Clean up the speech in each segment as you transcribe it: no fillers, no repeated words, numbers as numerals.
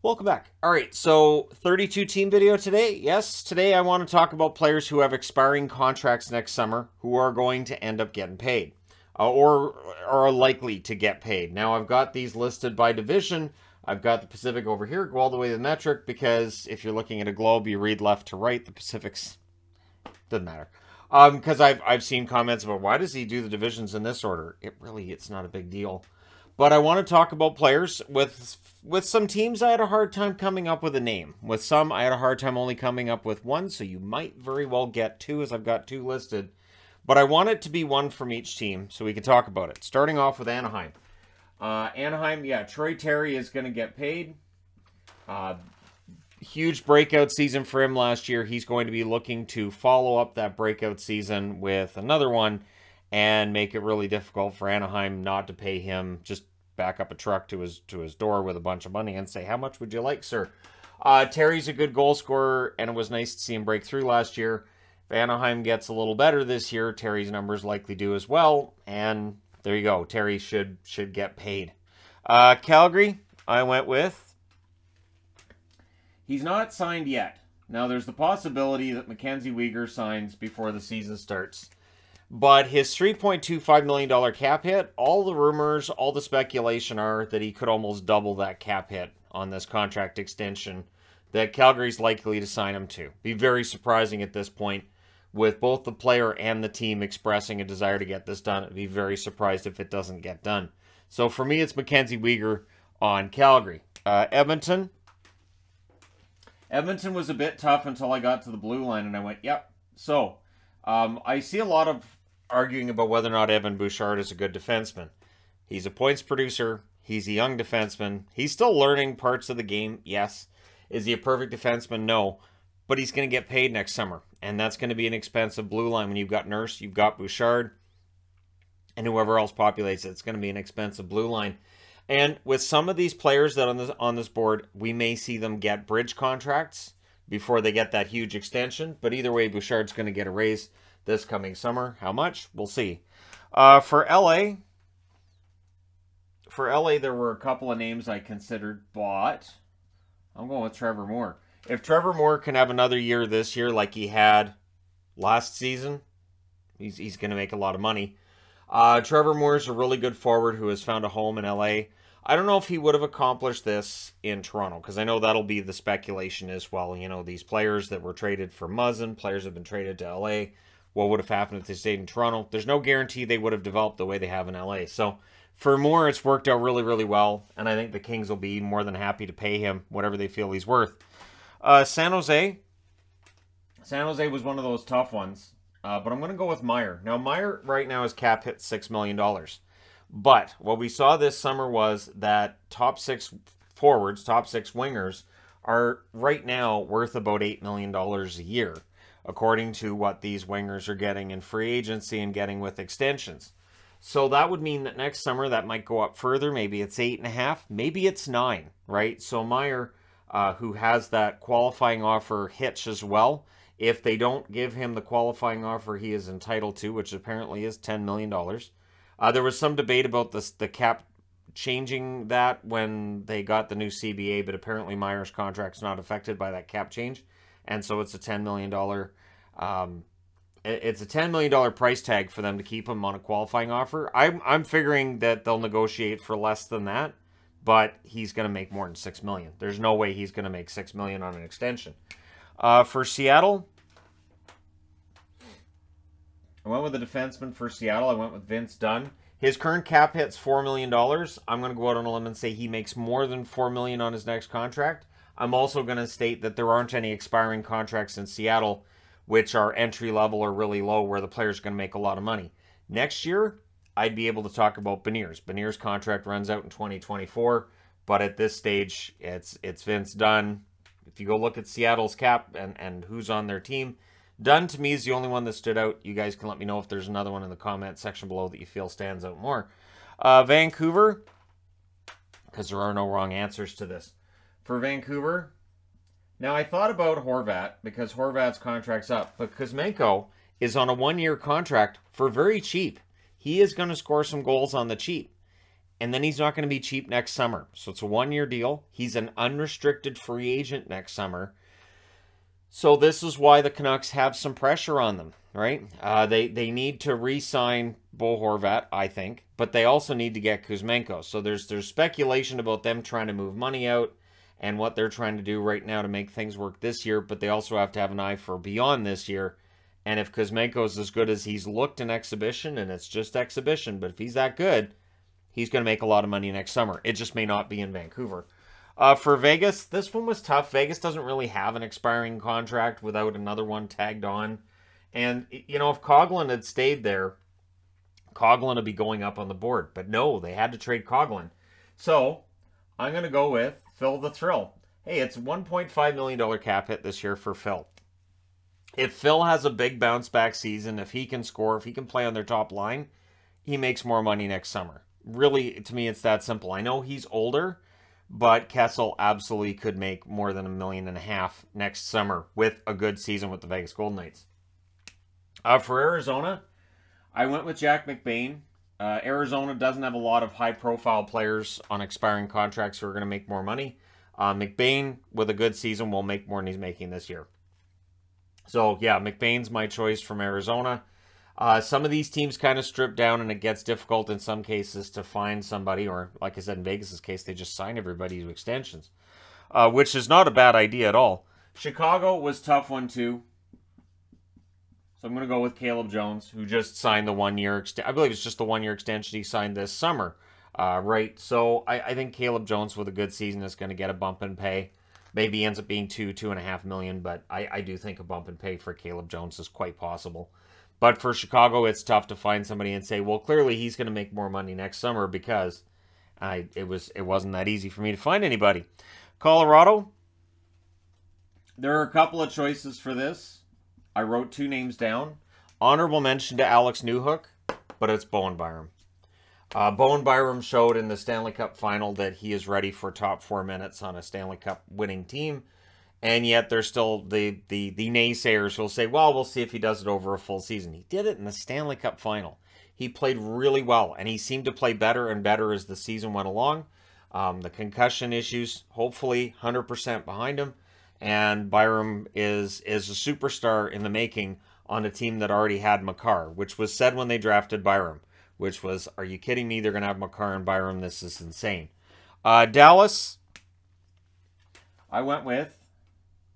Welcome back. All right, so 32 team video today. Yes, today I want to talk about players who have expiring contracts next summer who are going to end up getting paid or are likely to get paid. Now, I've got these listed by division. I've got the Pacific over here. Go all the way to the metric because if you're looking at a globe, you read left to right. The Pacific's doesn't matter. Because I've seen comments about why does he do the divisions in this order? It's not a big deal. But I want to talk about players with some teams. I had a hard time coming up with a name. With some, I had a hard time only coming up with one. So you might very well get two, as I've got two listed. But I want it to be one from each team so we can talk about it. Starting off with Anaheim. Anaheim, yeah, Troy Terry is going to get paid. Huge breakout season for him last year. He's going to be looking to follow up that breakout season with another one and make it really difficult for Anaheim not to pay him. Just back up a truck to his door with a bunch of money and say, how much would you like, sir? Terry's a good goal scorer, and it was nice to see him break through last year. If Anaheim gets a little better this year, Terry's numbers likely do as well, and there you go. Terry should get paid. Calgary, I went with. He's not signed yet. Now, there's the possibility that Mackenzie Weegar signs before the season starts. But his $3.25 million cap hit, all the rumors, all the speculation are that he could almost double that cap hit on this contract extension that Calgary's likely to sign him to. Be very surprising at this point with both the player and the team expressing a desire to get this done. I'd be very surprised if it doesn't get done. So for me, it's Mackenzie Weegar on Calgary. Edmonton. Edmonton was a bit tough until I got to the blue line and I went, yep. So I see a lot of arguing about whether or not Evan Bouchard is a good defenseman. He's a points producer. He's a young defenseman. He's still learning parts of the game, yes. Is he a perfect defenseman? No. But he's going to get paid next summer. And that's going to be an expensive blue line. When you've got Nurse, you've got Bouchard, and whoever else populates it, it's going to be an expensive blue line. And with some of these players that on this board, we may see them get bridge contracts before they get that huge extension. But either way, Bouchard's going to get a raise this coming summer. How much? We'll see. For LA, there were a couple of names I considered, but I'm going with Trevor Moore. If Trevor Moore can have another year this year like he had last season, he's going to make a lot of money. Trevor Moore is a really good forward who has found a home in LA. I don't know if he would have accomplished this in Toronto, because I know that'll be the speculation as well. You know, these players that were traded for Muzzin, players have been traded to LA. What would have happened if they stayed in Toronto? There's no guarantee they would have developed the way they have in LA. So for Moore, it's worked out really, really well, and I think the Kings will be more than happy to pay him whatever they feel he's worth. San Jose. San Jose was one of those tough ones, but I'm going to go with Meyer. Now, Meyer right now is cap hit $6 million. But what we saw this summer was that top six forwards, top six wingers, are right now worth about $8 million a year, according to what these wingers are getting in free agency and getting with extensions. So that would mean that next summer that might go up further. Maybe it's 8.5, maybe it's 9, right? So Meyer, who has that qualifying offer hitch as well, if they don't give him the qualifying offer he is entitled to, which apparently is $10 million. There was some debate about the cap changing that when they got the new CBA, but apparently Meyer's contract's not affected by that cap change, and so it's a $10 million. It's a $10 million price tag for them to keep him on a qualifying offer. I'm figuring that they'll negotiate for less than that, but he's going to make more than $6 million. There's no way he's going to make $6 million on an extension. For Seattle, I went with a defenseman for Seattle. I went with Vince Dunn. His current cap hit's $4 million. I'm going to go out on a limb and say he makes more than $4 million on his next contract. I'm also going to state that there aren't any expiring contracts in Seattle which are entry level or really low where the player's going to make a lot of money. Next year, I'd be able to talk about Beniers. Beniers' contract runs out in 2024, but at this stage, it's Vince Dunn. If you go look at Seattle's cap and who's on their team, Dunn, to me, is the only one that stood out. You guys can let me know if there's another one in the comment section below that you feel stands out more. Vancouver, because there are no wrong answers to this. For Vancouver, now I thought about Horvat, because Horvat's contract's up, but Kuzmenko is on a one-year contract for very cheap. He is going to score some goals on the cheap. and then he's not going to be cheap next summer. So it's a one-year deal. He's an unrestricted free agent next summer. So this is why the Canucks have some pressure on them, right? They need to re-sign Bo Horvat, I think, but they also need to get Kuzmenko. So there's speculation about them trying to move money out and what they're trying to do right now to make things work this year, but they also have to have an eye for beyond this year. And if Kuzmenko is as good as he's looked in exhibition, and it's just exhibition, but if he's that good, he's going to make a lot of money next summer. It just may not be in Vancouver. For Vegas, this one was tough. Vegas doesn't really have an expiring contract without another one tagged on. And, you know, if Coghlan had stayed there, Coghlan would be going up on the board. But no, they had to trade Coghlan. So, I'm going to go with Phil the Thrill. Hey, it's a $1.5 million cap hit this year for Phil. If Phil has a big bounce back season, if he can score, if he can play on their top line, he makes more money next summer. Really, to me, it's that simple. I know he's older, but Kessel absolutely could make more than $1.5 million next summer with a good season with the Vegas Golden Knights. For Arizona, I went with Jack Mcbain. Arizona doesn't have a lot of high-profile players on expiring contracts who are going to make more money. Mcbain, with a good season, will make more than he's making this year. So, yeah, McBain's my choice from Arizona. Some of these teams kind of strip down, and it gets difficult in some cases to find somebody, or like I said, in Vegas' case, they just sign everybody to extensions, which is not a bad idea at all. Chicago was a tough one, too. So I'm going to go with Caleb Jones, who just signed the one-year extension. I believe it's just the one-year extension he signed this summer, right? So I think Caleb Jones with a good season is going to get a bump in pay. Maybe ends up being $2.5 million, but I do think a bump in pay for Caleb Jones is quite possible. But for Chicago, it's tough to find somebody and say, well, clearly he's going to make more money next summer, because it wasn't that easy for me to find anybody. Colorado, there are a couple of choices for this. I wrote 2 names down. Honorable mention to Alex Newhook, but it's Bowen Byram. Bowen Byram showed in the Stanley Cup final that he is ready for top 4 minutes on a Stanley Cup winning team. And yet there's still the naysayers who'll say, well, we'll see if he does it over a full season. He did it in the Stanley Cup final. He played really well, and he seemed to play better and better as the season went along. The concussion issues, hopefully 100% behind him. And Byram is a superstar in the making on a team that already had Makar, which was said when they drafted Byram, which was, are you kidding me? They're going to have Makar and Byram. This is insane. Dallas, I went with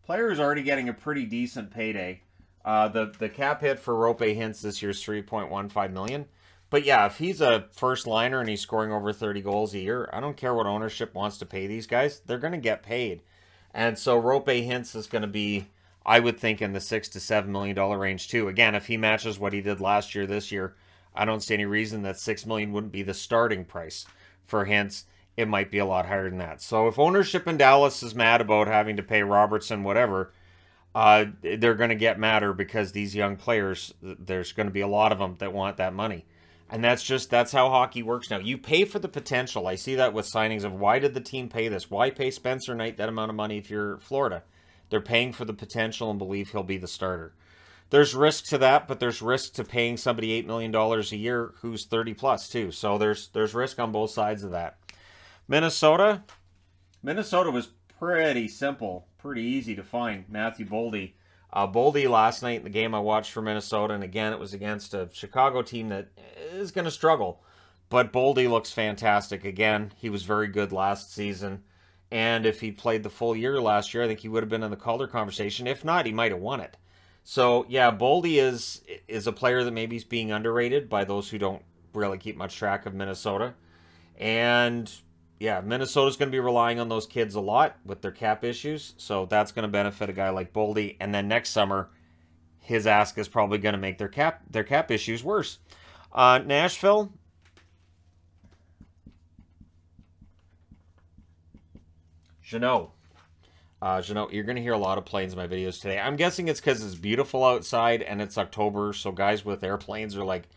players already getting a pretty decent payday. The cap hit for Rope Hintz this year is $3.15 million. But yeah, if he's a first liner and he's scoring over 30 goals a year, I don't care what ownership wants to pay these guys. They're going to get paid. And so Rope Hintz is going to be, I would think, in the $6 to $7 million range too. Again, if he matches what he did last year, this year, I don't see any reason that $6 million wouldn't be the starting price for Hintz. It might be a lot higher than that. So if ownership in Dallas is mad about having to pay Robertson whatever, they're going to get madder, because these young players, there's going to be a lot of them that want that money. And that's how hockey works now. You pay for the potential. I see that with signings of, why did the team pay this? Why pay Spencer Knight that amount of money if you're Florida? They're paying for the potential and believe he'll be the starter. There's risk to that, but there's risk to paying somebody $8 million a year who's 30 plus too. So there's risk on both sides of that. Minnesota was pretty simple, pretty easy to find. Matthew Boldie. Boldie last night in the game I watched for Minnesota, and again, it was against a Chicago team that is going to struggle. But Boldie looks fantastic. Again, he was very good last season. And if he played the full year last year, I think he would have been in the Calder conversation. If not, he might have won it. So, yeah, Boldie is a player that maybe is being underrated by those who don't really keep much track of Minnesota. And, yeah, Minnesota's going to be relying on those kids a lot with their cap issues. So that's going to benefit a guy like Boldie. And then next summer, his ask is probably going to make their cap issues worse. Nashville. Jeannot. Jeannot, you're going to hear a lot of planes in my videos today. I'm guessing it's because it's beautiful outside and it's October, so guys with airplanes are like,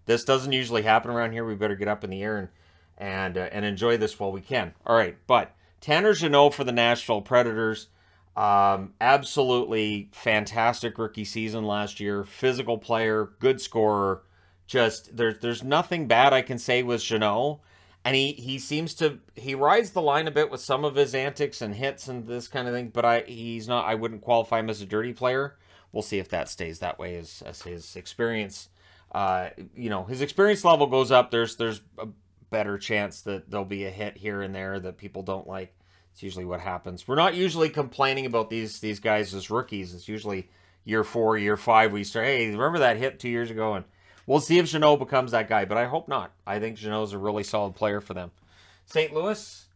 this doesn't usually happen around here. We better get up in the air and enjoy this while we can. All right, but Tanner Jeannot for the Nashville Predators. Absolutely fantastic rookie season last year. Physical player, good scorer. Just, there's nothing bad I can say with Jeannot. And he seems to, he rides the line a bit with some of his antics and hits and this kind of thing, but I wouldn't qualify him as a dirty player. We'll see if that stays that way as his experience, his experience level goes up. There's a better chance that there'll be a hit here and there that people don't like. It's usually what happens. We're not usually complaining about these guys as rookies. It's usually year 4, year 5, we start, hey, remember that hit 2 years ago? And we'll see if Jeannot becomes that guy, but I hope not. I think Jeannot's a really solid player for them. St. Louis,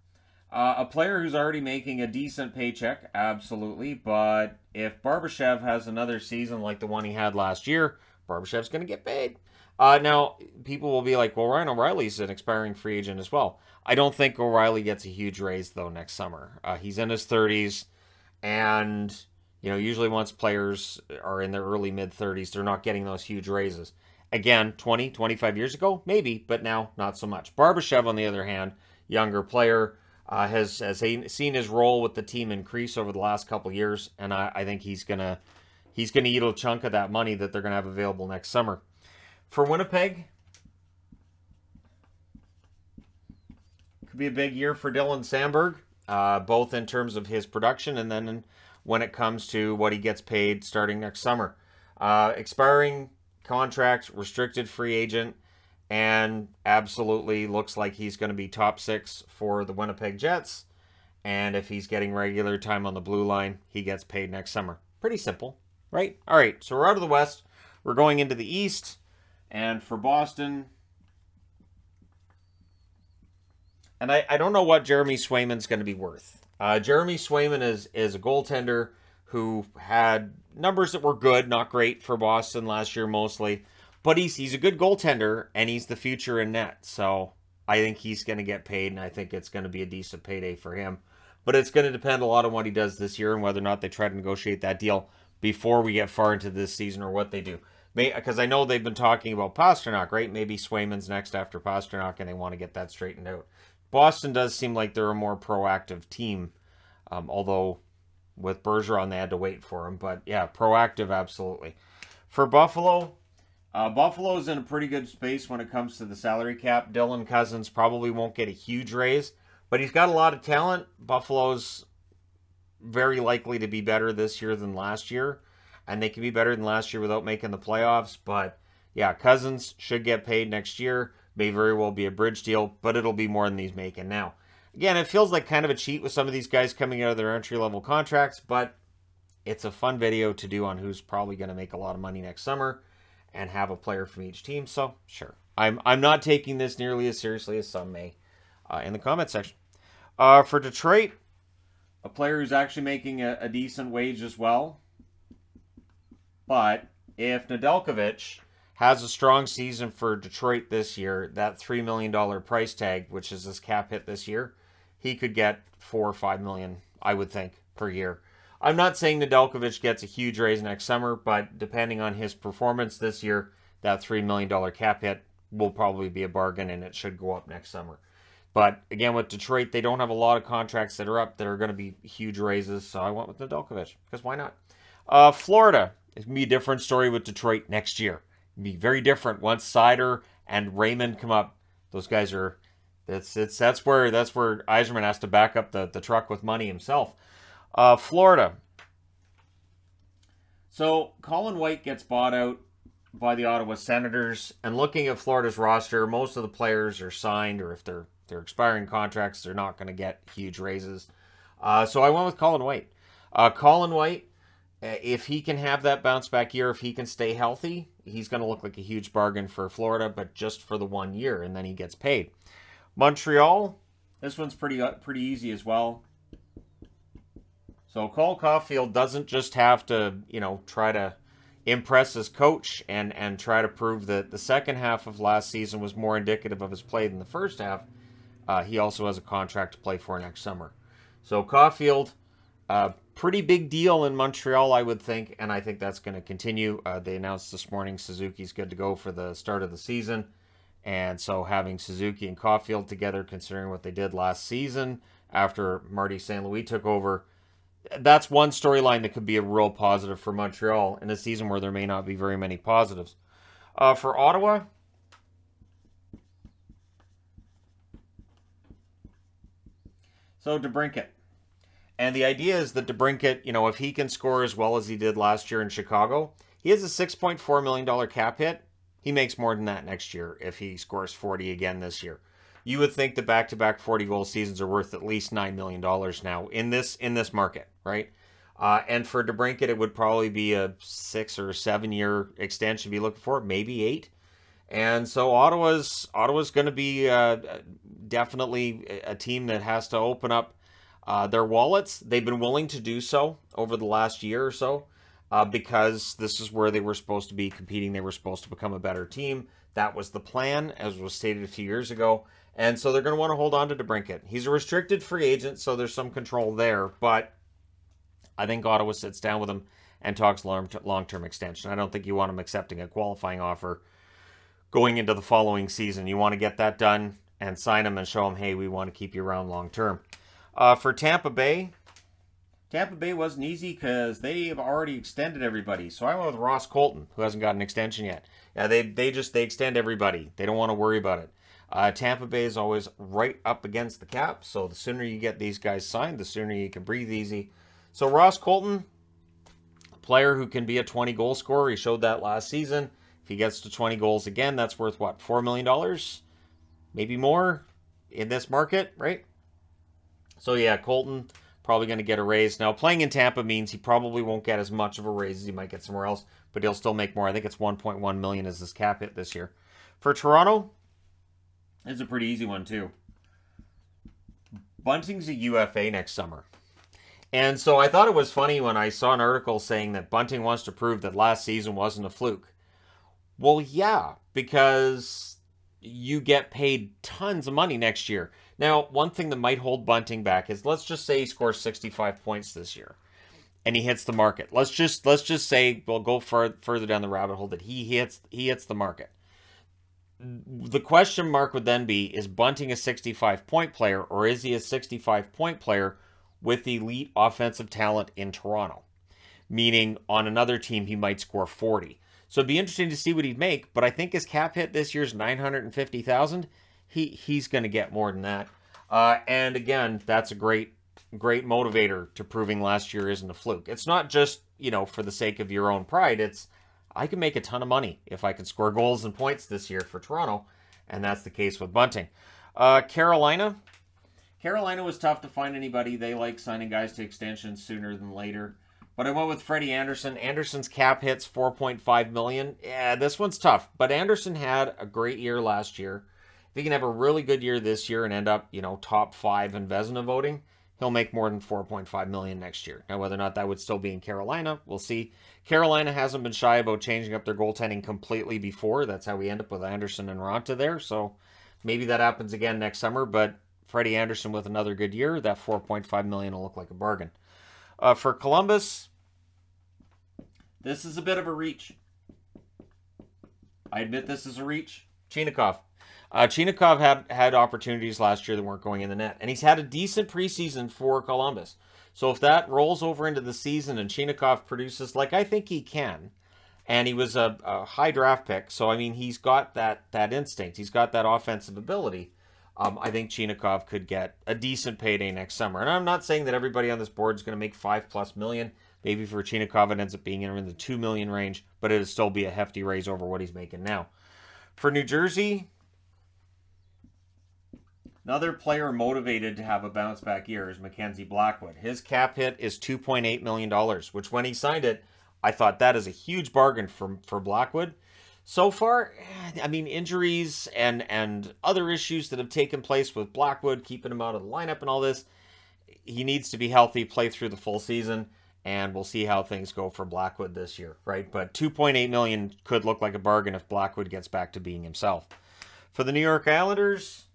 a player who's already making a decent paycheck, absolutely. But if Barbashev has another season like the one he had last year, Barbashev's going to get paid. Now, people will be like, well, Ryan O'Reilly's an expiring free agent as well. I don't think O'Reilly gets a huge raise, though, next summer. He's in his 30s, and usually once players are in their early mid-30s, they're not getting those huge raises. Again, 20, 25 years ago, maybe, but now not so much. Barbashev, on the other hand, younger player, has seen his role with the team increase over the last couple years, and I think he's gonna eat a chunk of that money that they're gonna have available next summer. For Winnipeg, could be a big year for Dylan Sandberg, both in terms of his production and then when it comes to what he gets paid starting next summer. Expiring contract, restricted free agent, and absolutely looks like he's going to be top 6 for the Winnipeg Jets. And if he's getting regular time on the blue line, he gets paid next summer. Pretty simple, right? All right, so we're out of the West. We're going into the East. And for Boston, and I don't know what Jeremy Swayman's going to be worth. Jeremy Swayman is a goaltender who had numbers that were good, not great for Boston last year mostly. But he's a good goaltender, and he's the future in net. So I think he's going to get paid, and I think it's going to be a decent payday for him. But it's going to depend a lot on what he does this year and whether or not they try to negotiate that deal before we get far into this season or what they do. Because I know they've been talking about Pastrnak, right? Maybe Swayman's next after Pastrnak, and they want to get that straightened out. Boston does seem like they're a more proactive team, although with Bergeron they had to wait for him. But yeah, proactive, absolutely. For Buffalo, Buffalo's in a pretty good space when it comes to the salary cap. Dylan Cousins probably won't get a huge raise, but he's got a lot of talent. Buffalo's very likely to be better this year than last year, and they can be better than last year without making the playoffs. But yeah, Cousins should get paid next year. May very well be a bridge deal, but it'll be more than he's making now. Again, it feels like kind of a cheat with some of these guys coming out of their entry-level contracts, but it's a fun video to do on who's probably going to make a lot of money next summer and have a player from each team. So, sure. I'm not taking this nearly as seriously as some may in the comment section. For Detroit, a player who's actually making a decent wage as well. But if Nedeljkovic has a strong season for Detroit this year, that $3 million price tag, which is his cap hit this year, he could get $4 or $5 million, I would think, per year. I'm not saying Nedeljkovic gets a huge raise next summer, but depending on his performance this year, that $3 million cap hit will probably be a bargain, and it should go up next summer. But again, with Detroit, they don't have a lot of contracts that are up that are going to be huge raises, so I went with Nedeljkovic, because why not? Florida, it's going to be a different story with Detroit next year. Be very different once Sider and Raymond come up. Those guys are that's where Yzerman has to back up the truck with money himself. Florida. So Colin White gets bought out by the Ottawa Senators, and looking at Florida's roster, most of the players are signed, or if they're expiring contracts, they're not going to get huge raises. So I went with Colin White. Colin White, if he can have that bounce back year, if he can stay healthy, he's going to look like a huge bargain for Florida, but just for the 1 year, and then he gets paid. Montreal, this one's pretty easy as well. So Cole Caufield doesn't just have to, try to impress his coach and try to prove that the second half of last season was more indicative of his play than the first half. He also has a contract to play for next summer. So Caufield, pretty big deal in Montreal, I would think, and I think that's going to continue. They announced this morning Suzuki's good to go for the start of the season, and so having Suzuki and Caufield together, considering what they did last season after Marty St. Louis took over, that's one storyline that could be a real positive for Montreal in a season where there may not be very many positives. For Ottawa, So DeBrincat. And the idea is that DeBrincat, you know, if he can score as well as he did last year in Chicago, he has a $6.4 million cap hit. He makes more than that next year if he scores 40 again this year. You would think the back-to-back 40-goal seasons are worth at least $9 million now in this market, right? And for DeBrincat, it would probably be a 6 or 7 year extension. Be looking for maybe 8. And so Ottawa's going to be definitely a team that has to open up their wallets. They've been willing to do so over the last year or so because this is where they were supposed to be competing. They were supposed to become a better team. That was the plan, as was stated a few years ago. And so they're going to want to hold on to DeBrincat. He's a restricted free agent, so there's some control there. But I think Ottawa sits down with him and talks long-term extension. I don't think you want him accepting a qualifying offer going into the following season. You want to get that done and sign him and show him, hey, we want to keep you around long-term. For Tampa Bay wasn't easy because they have already extended everybody. So I went with Ross Colton, who hasn't got an extension yet. Yeah, they extend everybody. They don't want to worry about it. Tampa Bay is always right up against the cap, so the sooner you get these guys signed, the sooner you can breathe easy. So Ross Colton, a player who can be a 20-goal scorer. He showed that last season. If he gets to 20 goals again, that's worth, what, $4 million? Maybe more in this market, right? So, yeah, Colton probably going to get a raise. Now, playing in Tampa means he probably won't get as much of a raise as he might get somewhere else, but he'll still make more. I think it's $1.1 million as his cap hit this year. For Toronto, it's a pretty easy one, too. Bunting's a UFA next summer. And so I thought it was funny when I saw an article saying that Bunting wants to prove that last season wasn't a fluke. Well, yeah, because you get paid tons of money next year. Now, one thing that might hold Bunting back is, let's just say he scores 65 points this year and he hits the market. Let's just say, we'll go further down the rabbit hole, that he hits the market. The question mark would then be, is Bunting a 65-point player, or is he a 65-point player with elite offensive talent in Toronto? Meaning, on another team, he might score 40. So it'd be interesting to see what he'd make, but I think his cap hit this year's $950,000. He's going to get more than that. And again, that's a great motivator to proving last year isn't a fluke. It's not just, you know, for the sake of your own pride. It's, I can make a ton of money if I can score goals and points this year for Toronto, and that's the case with Bunting. Carolina was tough to find anybody. They like signing guys to extensions sooner than later. But I went with Freddie Anderson. Anderson's cap hits $4.5 million. Yeah, this one's tough. But Anderson had a great year last year. If he can have a really good year this year and end up, you know, top 5 in Vezina voting, he'll make more than $4.5 million next year. Now, whether or not that would still be in Carolina, we'll see. Carolina hasn't been shy about changing up their goaltending completely before. That's how we end up with Anderson and Ronta there. So maybe that happens again next summer. But Freddie Anderson with another good year, that $4.5 million will look like a bargain. For Columbus, this is a bit of a reach. I admit this is a reach. Chinakhov. Chinakhov had opportunities last year that weren't going in the net. And he's had a decent preseason for Columbus. So if that rolls over into the season and Chinakhov produces like I think he can, and he was a high draft pick, so I mean he's got that instinct. He's got that offensive ability. I think Chinakhov could get a decent payday next summer. And I'm not saying that everybody on this board is going to make $5+ million. Maybe for Chinakhov it ends up being in the $2 million range, but it'll still be a hefty raise over what he's making now. For New Jersey, another player motivated to have a bounce back year is Mackenzie Blackwood. His cap hit is $2.8 million, which when he signed it, I thought that is a huge bargain for Blackwood. So far, I mean, injuries and other issues that have taken place with Blackwood, keeping him out of the lineup and all this, he needs to be healthy, play through the full season, and we'll see how things go for Blackwood this year, right? But $2.8 million could look like a bargain if Blackwood gets back to being himself. For the New York Islanders,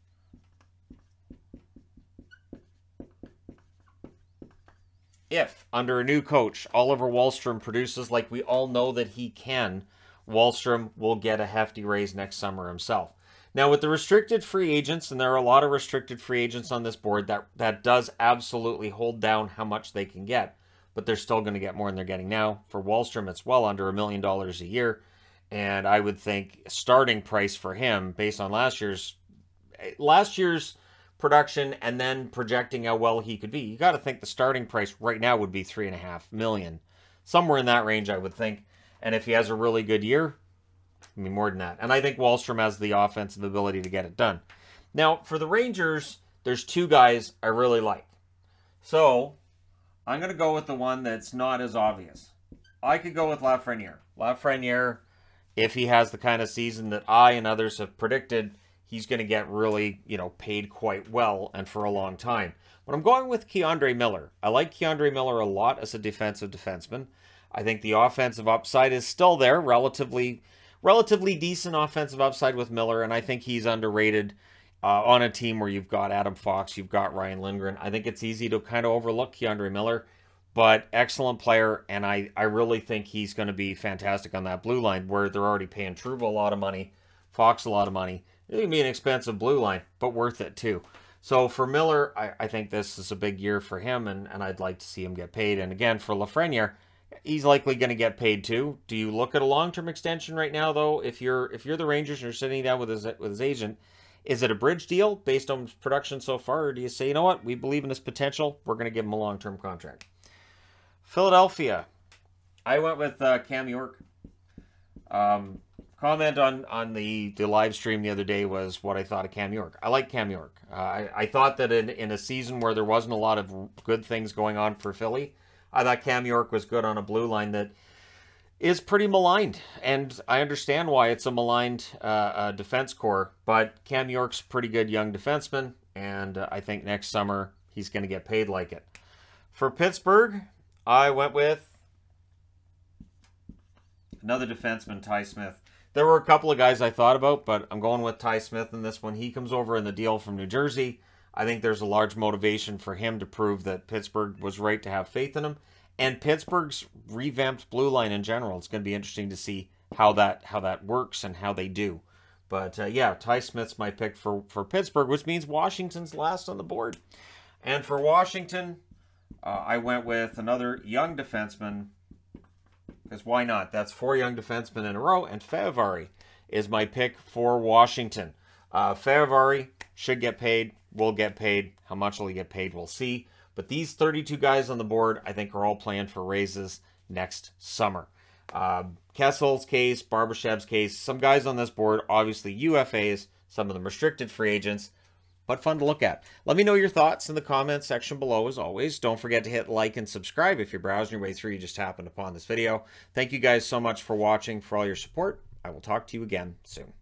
if, under a new coach, Oliver Wallstrom produces like we all know that he can, Wallstrom will get a hefty raise next summer himself. Now, with the restricted free agents, and there are a lot of restricted free agents on this board, that does absolutely hold down how much they can get, but they're still going to get more than they're getting now. For Wallstrom, it's well under $1 million a year, and I would think starting price for him, based on last year's production and then projecting how well he could be. You got to think the starting price right now would be $3.5 million. Somewhere in that range, I would think. And if he has a really good year, I mean, more than that. And I think Wallstrom has the offensive ability to get it done. Now, for the Rangers, there's two guys I really like. So, I'm going to go with the one that's not as obvious. I could go with Lafreniere. Lafreniere, if he has the kind of season that I and others have predicted, he's going to get really, paid quite well and for a long time. But I'm going with Keandre Miller. I like Keandre Miller a lot as a defensive defenseman. I think the offensive upside is still there, relatively decent offensive upside with Miller, and I think he's underrated on a team where you've got Adam Fox, you've got Ryan Lindgren. I think it's easy to kind of overlook Keandre Miller, but excellent player, and I really think he's going to be fantastic on that blue line where they're already paying Trouba a lot of money, Fox a lot of money. It's going to be an expensive blue line, but worth it too. So for Miller, I think this is a big year for him, and I'd like to see him get paid. And again, for Lafreniere, he's likely going to get paid too. Do you look at a long-term extension right now, though? If you're the Rangers and you're sitting down with his agent, is it a bridge deal based on production so far, or do you say, you know what, we believe in his potential, we're going to give him a long-term contract? Philadelphia, I went with Cam York. Comment on the live stream the other day was what I thought of Cam York. I like Cam York. I thought that in a season where there wasn't a lot of good things going on for Philly, I thought Cam York was good on a blue line that is pretty maligned. And I understand why it's a maligned defense core, but Cam York's a pretty good young defenseman, and I think next summer he's going to get paid like it. For Pittsburgh, I went with another defenseman, Ty Smith. There were a couple of guys I thought about, but I'm going with Ty Smith in this one. He comes over in the deal from New Jersey. I think there's a large motivation for him to prove that Pittsburgh was right to have faith in him. And Pittsburgh's revamped blue line in general. It's going to be interesting to see how that works and how they do. But yeah, Ty Smith's my pick for Pittsburgh, which means Washington's last on the board. And for Washington, I went with another young defenseman. Because why not? That's 4 young defensemen in a row, and Fehérváry is my pick for Washington. Fehérváry should get paid, will get paid. How much will he get paid, we'll see. But these 32 guys on the board, I think, are all playing for raises next summer. Kessel's case, Barbashev's case, some guys on this board, obviously UFAs, some of them restricted free agents, but fun to look at. Let me know your thoughts in the comments section below, as always. Don't forget to hit like and subscribe if you're browsing your way through, you just happened upon this video. Thank you guys so much for watching, for all your support. I will talk to you again soon.